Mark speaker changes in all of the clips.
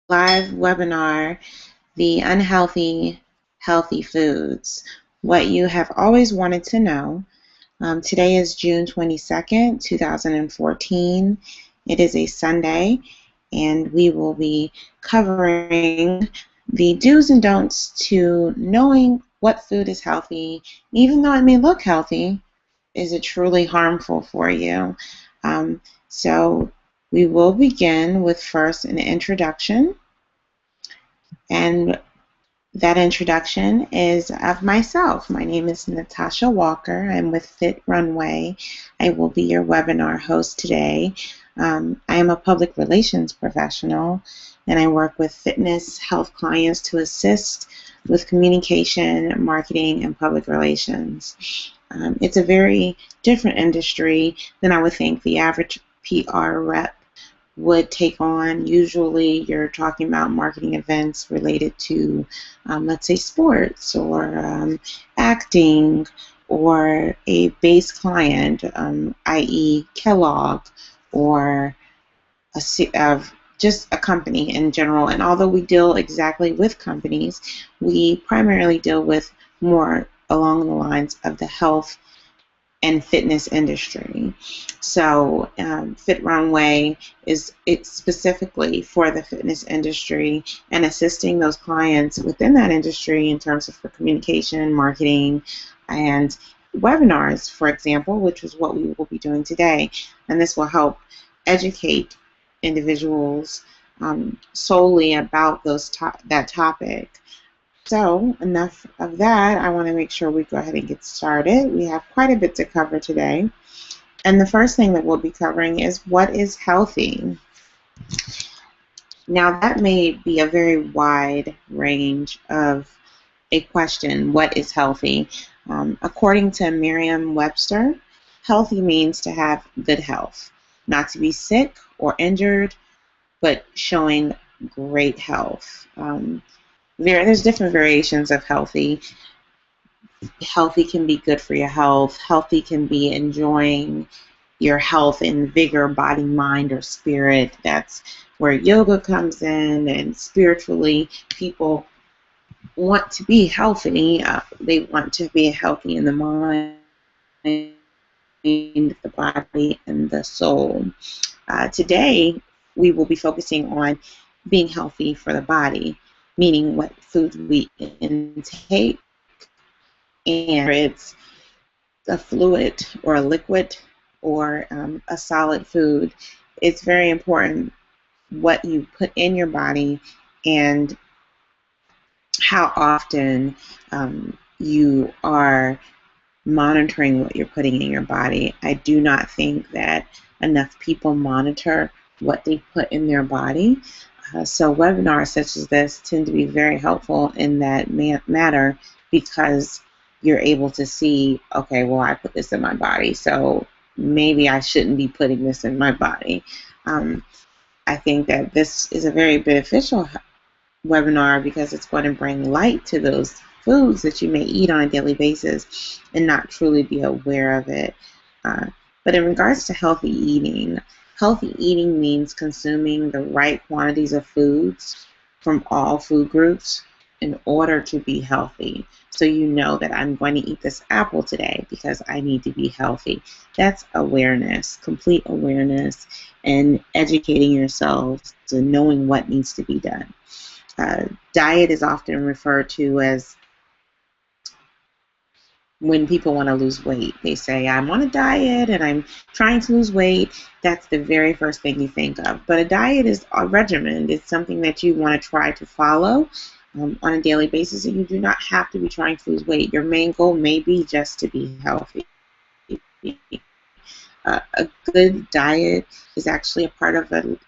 Speaker 1: live webinar, The Unhealthy Healthy Foods, What You Have Always Wanted to Know. Today is June 22nd, 2014. It is a Sunday, and we will be covering the do's and don'ts to knowing what food is healthy. Even though it may look healthy, is it truly harmful for you? So we will begin with first an introduction, and that introduction is of myself. My name is Natasha Walker. I'm with Fit Runway. I will be your webinar host today. I am a public relations professional, and I work with fitness health clients to assist with communication, marketing, and public relations. It's a very different industry than I would think the average PR rep would take on. Usually you're talking about marketing events related to, let's say, sports or acting, or a base client, i.e. Kellogg, or just a company in general. And although we deal exactly with companies, we primarily deal with more along the lines of the health and fitness industry. So Fit Runway it's specifically for the fitness industry and assisting those clients within that industry in terms of for communication, marketing, and webinars, for example, which is what we will be doing today. And this will help educate individuals solely about that topic. So enough of that. I want to make sure we go ahead and get started. We have quite a bit to cover today. And the first thing that we'll be covering is what is healthy. Now that may be a very wide range of a question, what is healthy? According to Merriam-Webster, healthy means to have good health, not to be sick or injured, but showing great health. There's different variations of healthy. Healthy can be good for your health. Healthy can be enjoying your health in vigor, body, mind, or spirit. That's where yoga comes in, and spiritually, people want to be healthy. They want to be healthy in the mind, the body, and the soul. Today, we will be focusing on being healthy for the body, meaning what foods we intake, and it's a fluid or a liquid or a solid food. It's very important what you put in your body and how often you are monitoring what you're putting in your body. I do not think that enough people monitor what they put in their body. So webinars such as this tend to be very helpful in that matter, because you're able to see, okay, well, I put this in my body, so maybe I shouldn't be putting this in my body. I think that this is a very beneficial webinar because it's going to bring light to those foods that you may eat on a daily basis and not truly be aware of it. But in regards to healthy eating means consuming the right quantities of foods from all food groups in order to be healthy. So you know that I'm going to eat this apple today because I need to be healthy. That's awareness, complete awareness, and educating yourselves to knowing what needs to be done. Diet is often referred to as when people want to lose weight. They say, I'm on a diet and I'm trying to lose weight. That's the very first thing you think of. But a diet is a regimen. It's something that you want to try to follow on a daily basis, and you do not have to be trying to lose weight. Your main goal may be just to be healthy. A good diet is actually a part of an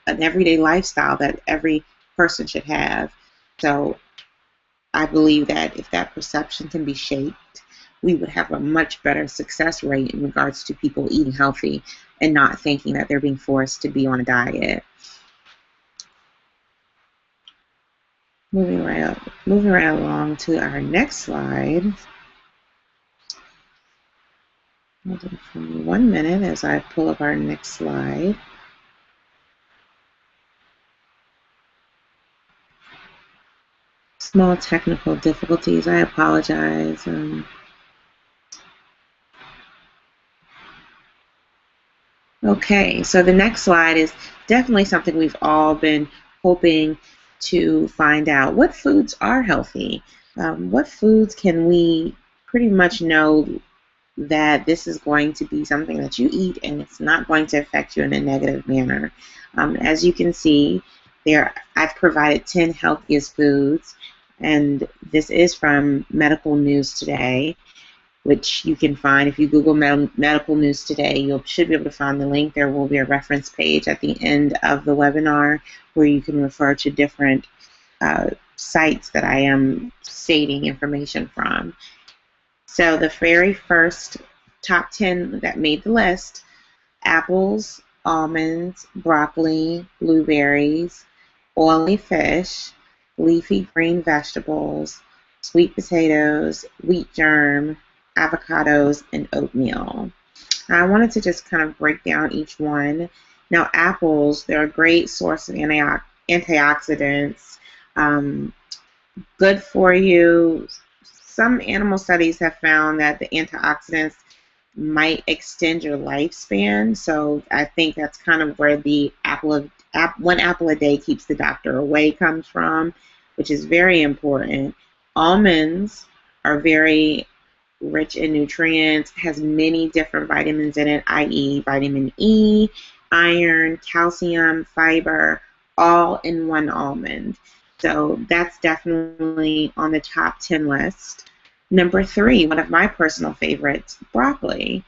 Speaker 1: everyday lifestyle that every person should have. So I believe that if that perception can be shaped, we would have a much better success rate in regards to people eating healthy and not thinking that they're being forced to be on a diet. Moving right along to our next slide. Hold on for me 1 minute as I pull up our next slide. Small technical difficulties. I apologize. Okay, so the next slide is definitely something we've all been hoping to find out. What foods are healthy? What foods can we pretty much know that this is going to be something that you eat and it's not going to affect you in a negative manner? As you can see, there I've provided 10 healthiest foods, and this is from Medical News Today, which you can find if you Google medical news today. You should be able to find the link. There will be a reference page at the end of the webinar where you can refer to different sites that I am stating information from. So the very first top 10 that made the list: apples, almonds, broccoli, blueberries, oily fish, leafy green vegetables, sweet potatoes, wheat germ, avocados, and oatmeal. I wanted to just kind of break down each one. Now, apples, they're a great source of antioxidants, good for you. Some animal studies have found that the antioxidants might extend your lifespan. So I think that's kind of where the one apple a day keeps the doctor away comes from, which is very important. Almonds are very rich in nutrients, has many different vitamins in it, i.e. vitamin E, iron, calcium, fiber, all in one almond. So that's definitely on the top 10 list. Number 3, one of my personal favorites, broccoli.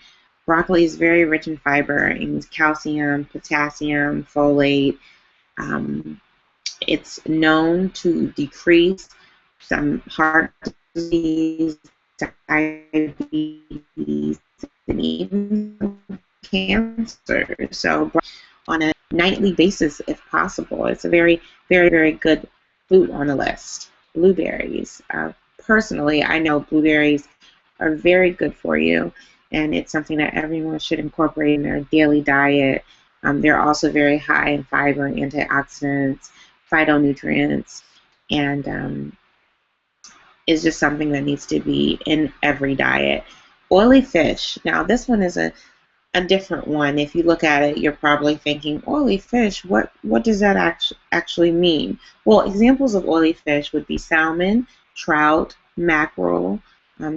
Speaker 1: Broccoli is very rich in fiber, in calcium, potassium, folate. It's known to decrease some heart disease, diabetes, and even cancer. So on a nightly basis, if possible. It's a very, very, very good food on the list. Blueberries. Personally, I know blueberries are very good for you, and it's something that everyone should incorporate in their daily diet. They're also very high in fiber and antioxidants, phytonutrients, and is just something that needs to be in every diet. Oily fish. Now, this one is a different one. If you look at it, you're probably thinking, oily fish, what does that actually mean? Well, examples of oily fish would be salmon, trout, mackerel,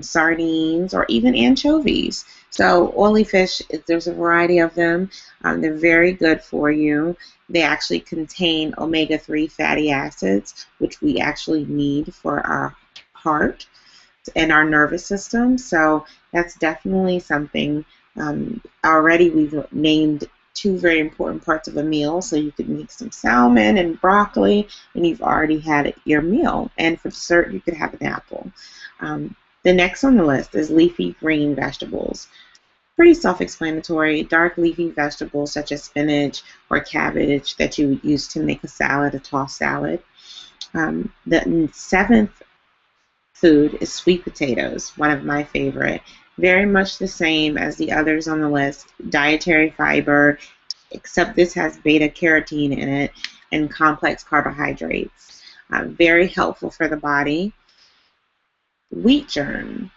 Speaker 1: sardines, or even anchovies. So oily fish, there's a variety of them. They're very good for you. They actually contain omega-3 fatty acids, which we actually need for our heart and our nervous system. So that's definitely something. Already we've named 2 very important parts of a meal, so you could make some salmon and broccoli, and you've already had your meal. And for dessert, you could have an apple. The next on the list is leafy green vegetables. Pretty self-explanatory. Dark leafy vegetables such as spinach or cabbage that you would use to make a salad, a tossed salad. The 7th food is sweet potatoes, one of my favorite. Very much the same as the others on the list. Dietary fiber, except this has beta carotene in it and complex carbohydrates. Very helpful for the body. Wheat germ.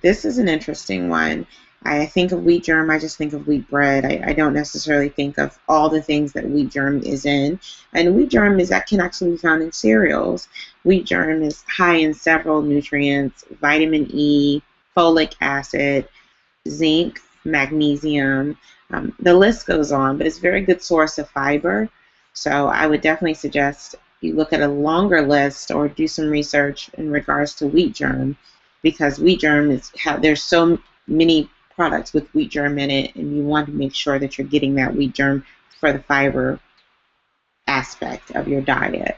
Speaker 1: This is an interesting one. I think of wheat germ, I just think of wheat bread. I don't necessarily think of all the things that wheat germ is in. And wheat germ can actually be found in cereals. Wheat germ is high in several nutrients: vitamin E, folic acid, zinc, magnesium. The list goes on, but it's a very good source of fiber. So I would definitely suggest you look at a longer list or do some research in regards to wheat germ, because wheat germ there's so many products with wheat germ in it, and you want to make sure that you're getting that wheat germ for the fiber aspect of your diet.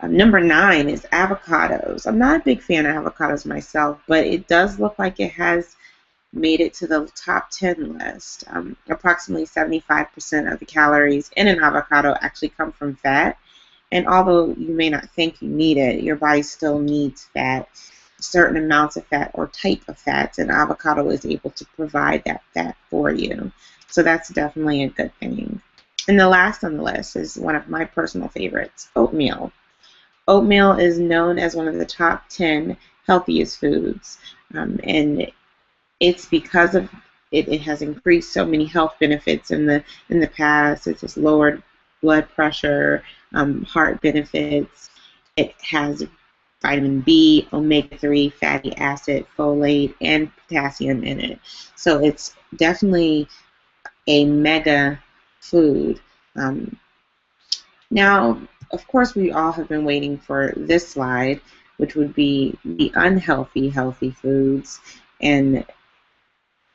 Speaker 1: Number 9 is avocados. I'm not a big fan of avocados myself, but it does look like it has made it to the top 10 list. Approximately 75% of the calories in an avocado actually come from fat. And although you may not think you need it, your body still needs fat, certain amounts of fat or type of fats, and avocado is able to provide that fat for you. So that's definitely a good thing. And the last on the list is one of my personal favorites, oatmeal. Oatmeal is known as one of the top 10 healthiest foods, and it's because of it has increased so many health benefits in the past. It has lowered blood pressure, heart benefits. It has vitamin B, omega-3 fatty acid, folate, and potassium in it. So it's definitely a mega food. Um, Now, of course, we all have been waiting for this slide, which would be the unhealthy healthy foods. And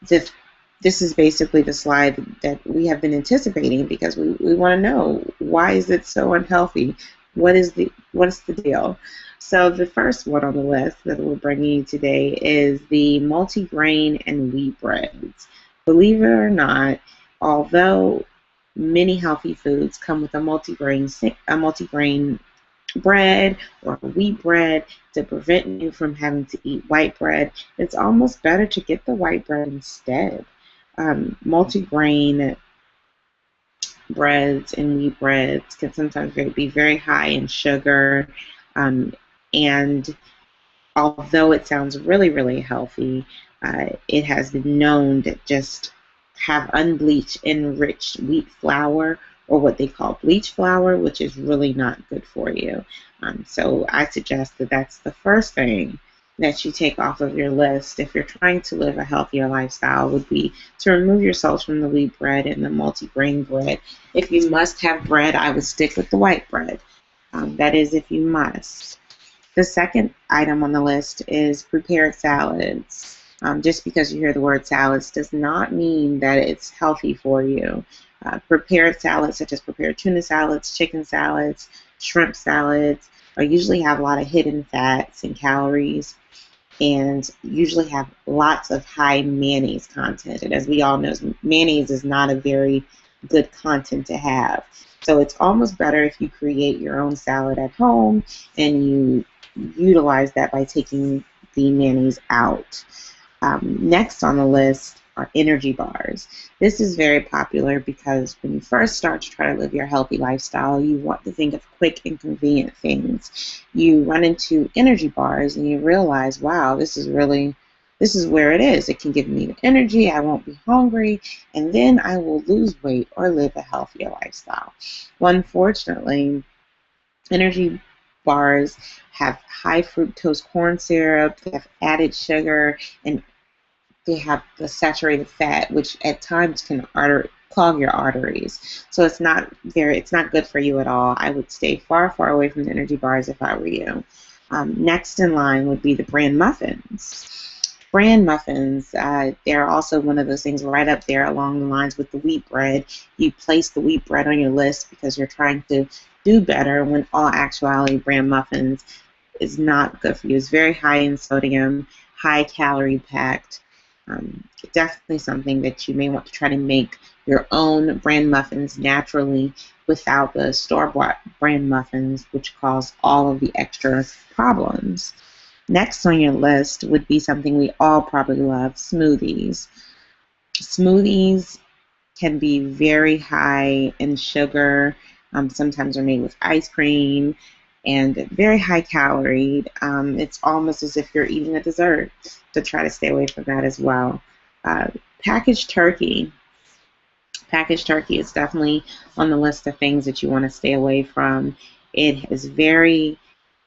Speaker 1: this, this is basically the slide that we have been anticipating because we want to know, why is it so unhealthy? What is the deal? So the first one on the list that we're bringing you today is the multigrain and wheat breads. Believe it or not, although many healthy foods come with a multigrain bread or wheat bread to prevent you from having to eat white bread, it's almost better to get the white bread instead. Multigrain breads and wheat breads can sometimes be very high in sugar, um, and although it sounds really, really healthy, it has been known to just have unbleached, enriched wheat flour, or what they call bleach flour, which is really not good for you. So I suggest that that's the first thing that you take off of your list if you're trying to live a healthier lifestyle, would be to remove yourselves from the wheat bread and the multigrain bread. If you must have bread, I would stick with the white bread. That is if you must. The second item on the list is prepared salads. Just because you hear the word salads does not mean that it's healthy for you. Prepared salads, such as prepared tuna salads, chicken salads, shrimp salads, usually have a lot of hidden fats and calories, and usually have lots of high mayonnaise content. And as we all know, mayonnaise is not a very good content to have. So it's almost better if you create your own salad at home and you utilize that by taking the mayonnaise out. Next on the list are energy bars. This is very popular because when you first start to try to live your healthy lifestyle, you want to think of quick and convenient things. You run into energy bars and you realize, wow, this is where it is. It can give me the energy, I won't be hungry, and then I will lose weight or live a healthier lifestyle. Well, unfortunately, energy bars have high fructose corn syrup, they have added sugar, and they have the saturated fat, which at times can clog your arteries. So it's not good for you at all. I would stay far, far away from the energy bars if I were you. Next in line would be the bran muffins. Bran muffins, they're also one of those things right up there along the lines with the wheat bread. You place the wheat bread on your list because you're trying to do better, when all actuality bran muffins is not good for you. It's very high in sodium, high calorie packed. Definitely something that you may want to try to make your own bran muffins naturally without the store-bought bran muffins, which cause all of the extra problems. Next on your list would be something we all probably love, smoothies. Smoothies can be very high in sugar. Sometimes they're made with ice cream and very high calorie. It's almost as if you're eating a dessert, to try to stay away from that as well. Uh, packaged turkey. Packaged turkey is definitely on the list of things that you want to stay away from. It is very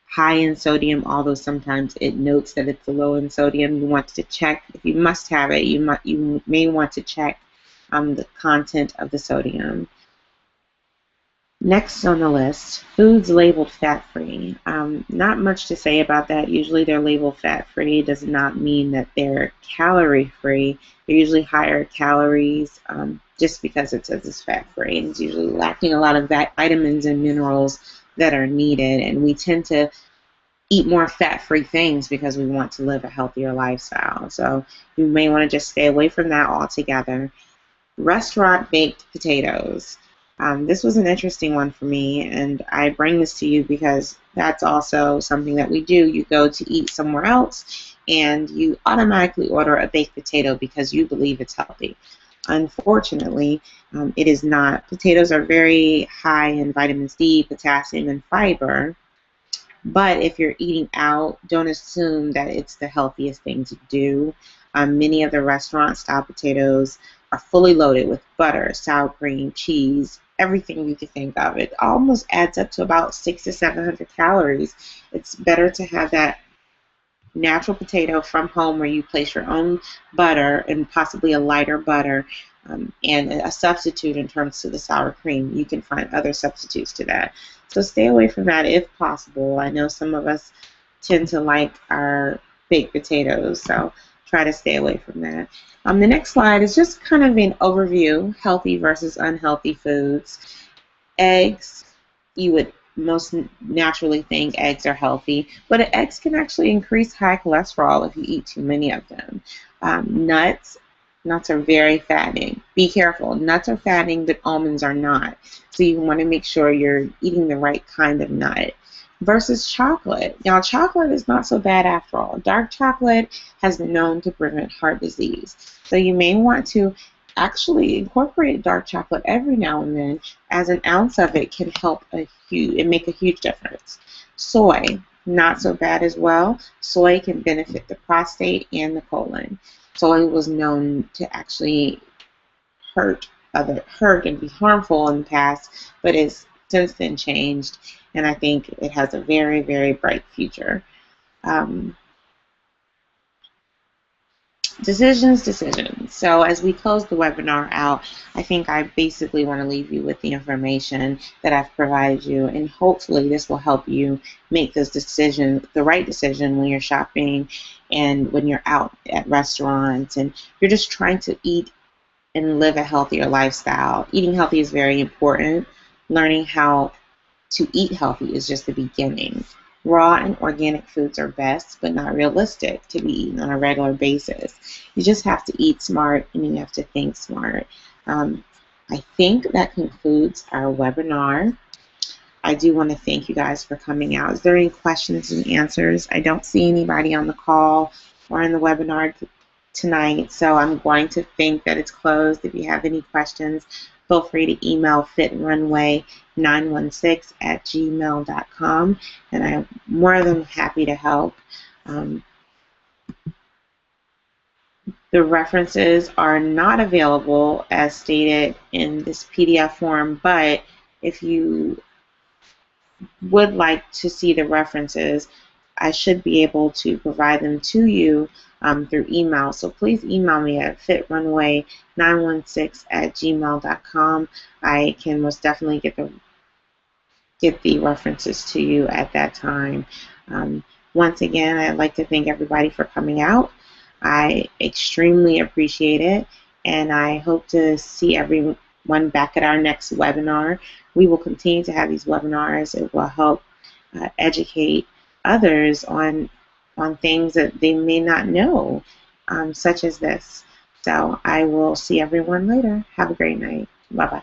Speaker 1: high in sodium, although sometimes it notes that it's low in sodium. You want to check, if you must have it, you may want to check the content of the sodium. Next on the list, foods labeled fat-free. Not much to say about that. Usually they're labeled fat-free. Does not mean that they're calorie-free. They're usually higher calories just because it says it's fat-free. And it's usually lacking a lot of vitamins and minerals that are needed. And we tend to eat more fat-free things because we want to live a healthier lifestyle. So you may want to just stay away from that altogether. Restaurant baked potatoes. This was an interesting one for me, and I bring this to you because that's also something that we do. You go to eat somewhere else, and you automatically order a baked potato because you believe it's healthy. Unfortunately, it is not. Potatoes are very high in vitamins D, potassium, and fiber, But if you're eating out, don't assume that it's the healthiest thing to do. Many of the restaurant-style potatoes are fully loaded with butter, sour cream, cheese, everything you can think of. It almost adds up to about 600 to 700 calories. It's better to have that natural potato from home where you place your own butter and possibly a lighter butter, and a substitute in terms of the sour cream. You can find other substitutes to that. So stay away from that if possible. I know some of us tend to like our baked potatoes, so try to stay away from that. The next slide is just kind of an overview, healthy versus unhealthy foods. Eggs, you would most naturally think eggs are healthy, but eggs can actually increase high cholesterol if you eat too many of them. Nuts, nuts are very fattening. Be careful. Nuts are fattening, but almonds are not. So you want to make sure you're eating the right kind of nut. Versus chocolate. Now, chocolate is not so bad after all. Dark chocolate has been known to prevent heart disease. So you may want to actually incorporate dark chocolate every now and then, as an ounce of it can help and make a huge difference. Soy, not so bad as well. Soy can benefit the prostate and the colon. Soy was known to actually hurt and be harmful in the past, but it's since then changed, and I think it has a very, very bright future. Um, Decisions. So as we close the webinar out, I think I basically want to leave you with the information that I've provided you, and hopefully this will help you make this decision, the right decision, when you're shopping and when you're out at restaurants and you're just trying to eat and live a healthier lifestyle. Eating healthy is very important. Learning how to eat healthy is just the beginning. Raw and organic foods are best, but not realistic to be eaten on a regular basis. You just have to eat smart and you have to think smart. I think that concludes our webinar. I do want to thank you guys for coming out. Is there any questions and answers? I don't see anybody on the call or in the webinar tonight, so I'm going to think that it's closed. If you have any questions, feel free to email fitrunway916@gmail.com, and I'm more than happy to help. The references are not available as stated in this PDF form, but if you would like to see the references, I should be able to provide them to you through email. So please email me at fitrunway916@gmail.com. I can most definitely get the references to you at that time. Once again, I'd like to thank everybody for coming out. I extremely appreciate it, and I hope to see everyone back at our next webinar. We will continue to have these webinars. It will help educate others on things that they may not know, such as this. So I will see everyone later. Have a great night. Bye-bye.